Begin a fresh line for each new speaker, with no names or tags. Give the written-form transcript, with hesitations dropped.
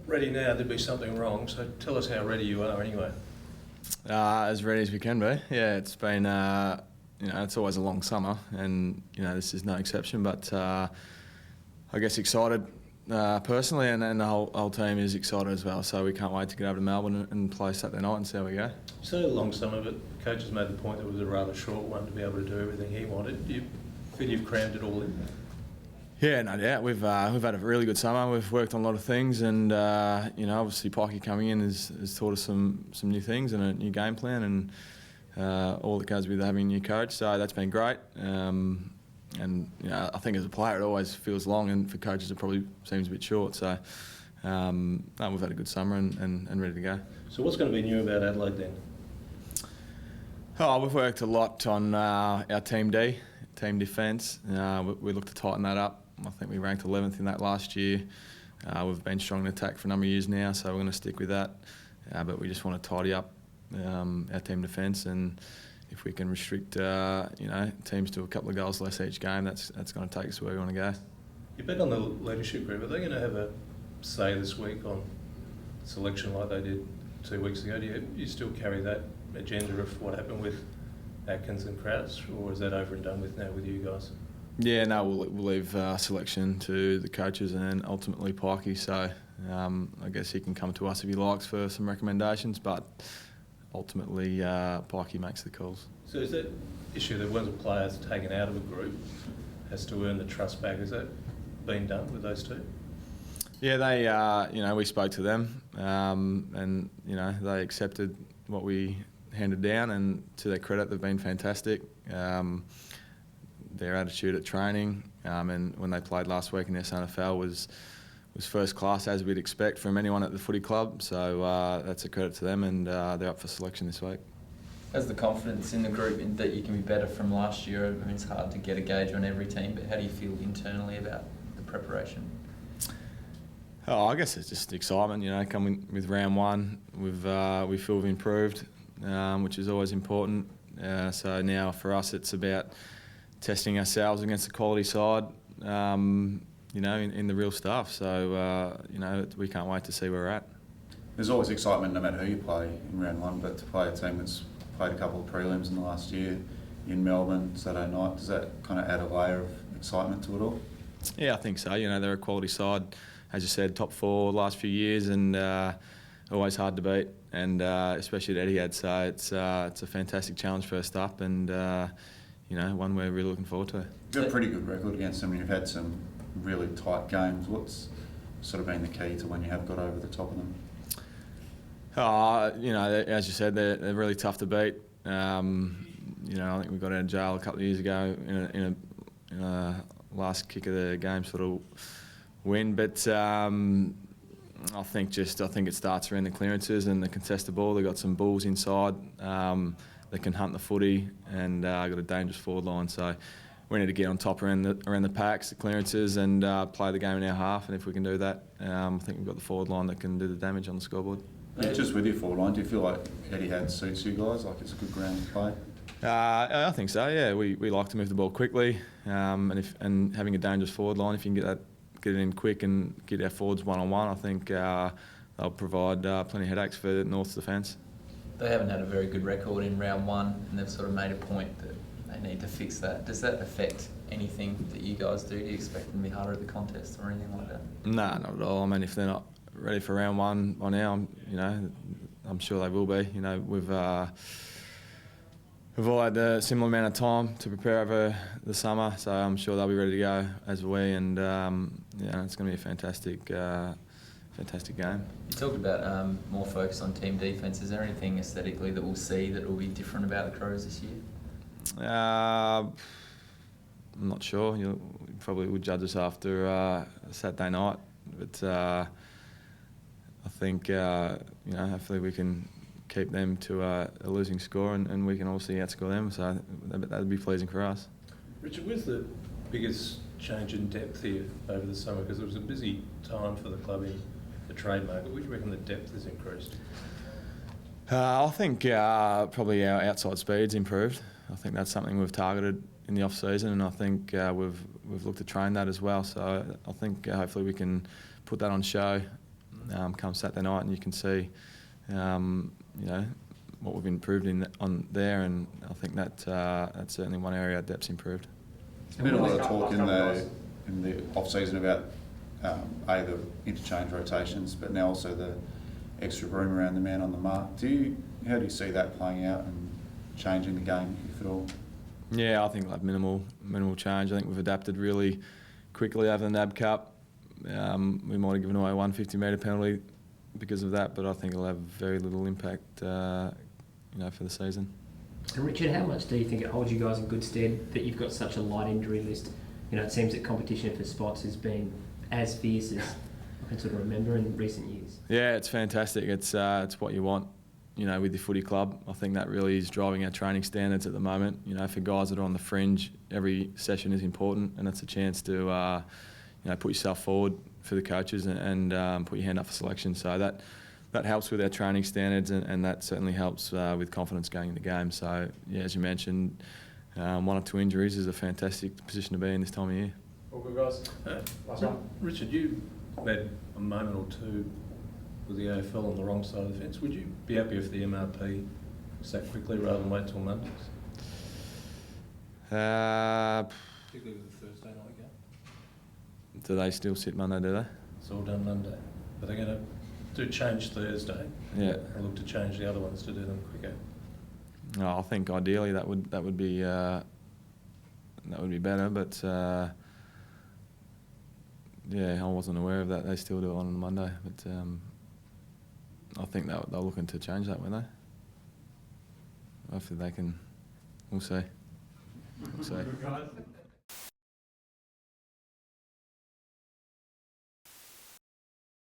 ready now, there'd be something wrong. So tell us how ready you are anyway.
As ready as we can be. Yeah, it's been, it's always a long summer, and this is no exception. But I guess excited personally, and the whole team is excited as well. So we can't wait to get over to Melbourne and play Saturday night and see how we go.
You say a long summer, but the coach has made the point that it was a rather short one to be able to do everything he wanted. Do you feel you've crammed it all in?
Yeah, no doubt. We've had a really good summer. We've worked on a lot of things, and obviously Pikey coming in has taught us some new things and a new game plan, and all that goes with having a new coach. So that's been great. I think as a player it always feels long, and for coaches it probably seems a bit short. So we've had a good summer and ready to go.
So what's going to be new about Adelaide then?
We've worked a lot on our team defence. We look to tighten that up. I think we ranked 11th in that last year. We've been strong in attack for a number of years now, so we're going to stick with that. But we just want to tidy up our team defence, and if we can restrict teams to a couple of goals less each game, that's going to take us where we want to go.
You've been on the leadership group. Are they going to have a say this week on selection like they did 2 weeks ago? Do you still carry that agenda of what happened with Atkins and Krauss, or is that over and done with now with you guys?
Yeah, no, we'll leave selection to the coaches and ultimately Pikey. So I guess he can come to us if he likes for some recommendations, but ultimately Pikey makes the calls.
So is that issue that once a player's taken out of a group has to earn the trust back, has that been done with those two?
Yeah, they, we spoke to them, and they accepted what we handed down, and to their credit, they've been fantastic. Their attitude at training, and when they played last week in the SNFL was first class, as we'd expect from anyone at the footy club. So that's a credit to them, and they're up for selection this week.
Has the confidence in the group in that you can be better from last year? I mean, it's hard to get a gauge on every team, but how do you feel internally about the preparation?
I guess it's just excitement. Coming with round one, we feel we've improved, which is always important. So now for us, it's about testing ourselves against the quality side, in the real stuff. So, we can't wait to see where we're at.
There's always excitement no matter who you play in round one, but to play a team that's played a couple of prelims in the last year in Melbourne Saturday night, does that kind of add a layer of excitement to it all? Yeah,
I think so. They're a quality side, as you said, top four last few years, and always hard to beat, and especially at Etihad. So it's a fantastic challenge first up, and one we're really looking forward to.
You've got a pretty good record against them, and you've had some really tight games. What's sort of been the key to when you have got over the top of them?
As you said, they're really tough to beat. I think we got out of jail a couple of years ago in a last kick of the game sort of win, but I think it starts around the clearances and the contested ball. They've got some bulls inside. They can hunt the footy, and got a dangerous forward line. So we need to get on top around the packs, the clearances, and play the game in our half. And if we can do that, I think we've got the forward line that can do the damage on the scoreboard.
Yeah, just with your forward line, do you feel like Etihad suits you guys? Like it's a good ground to play?
I think so. Yeah, we like to move the ball quickly, and having a dangerous forward line. If you can get it in quick and get our forwards one-on-one, I think they'll provide plenty of headaches for North's defence.
They haven't had a very good record in round one, and they've sort of made a point that they need to fix that. Does that affect anything that you guys do? Do you expect them to be harder at the contest or anything like that?
No, not at all. I mean, if they're not ready for round one by now, I'm sure they will be. We've all had a similar amount of time to prepare over the summer, so I'm sure they'll be ready to go as we, and it's going to be a fantastic game.
You talked about more focus on team defence. Is there anything aesthetically that we'll see that will be different about the Crows this year?
I'm not sure. You probably would judge us after Saturday night, but I think hopefully we can keep them to a losing score, and we can obviously outscore them. So that would be pleasing for us.
Richard, where's the biggest change in depth here over the summer? Because it was a busy time for the club in the trade market. Would you reckon the depth has increased?
I think probably our outside speed's improved. I think that's something we've targeted in the off-season, and I think we've looked to train that as well. So I think hopefully we can put that on show come Saturday night, and you can see, you know, what we've improved on there, and I think that's certainly one area our depth's improved.
There's been a lot of talk in the off-season about the interchange rotations, but now also the extra room around the man on the mark. How do you see that playing out and changing the game, if at all?
Yeah, I think like minimal change. I think we've adapted really quickly over the NAB Cup. We might have given away a 150-metre penalty because of that, but I think it'll have very little impact, you know, for the season.
And Richard, how much do you think it holds you guys in good stead that you've got such a light injury list? You know, it seems that competition for spots has been as fierce as I can sort of remember in recent years. Yeah,
it's fantastic. It's what you want, you know, with your footy club. I think that really is driving our training standards at the moment. You know, for guys that are on the fringe, every session is important, and it's a chance to, you know, put yourself forward for the coaches and put your hand up for selection. So that helps with our training standards, and that certainly helps with confidence going into games. So yeah, as you mentioned, 1 or 2 injuries is a fantastic position to be in this time of year.
All good, guys. Last one.
Richard, you had a moment or two with the AFL on the wrong side of the fence. Would you be happy if the MRP sat quickly rather than wait till Mondays? Particularly with the Thursday night game.
Do they still sit Monday, do they?
It's all done Monday. But they're going to change Thursday.
Yeah.
I'll look to change the other ones to do them quicker.
No, I think ideally that would be better, but yeah, I wasn't aware of that. They still do it on Monday, but I think they're looking to change that, weren't they? Hopefully they can. We'll see. We'll see.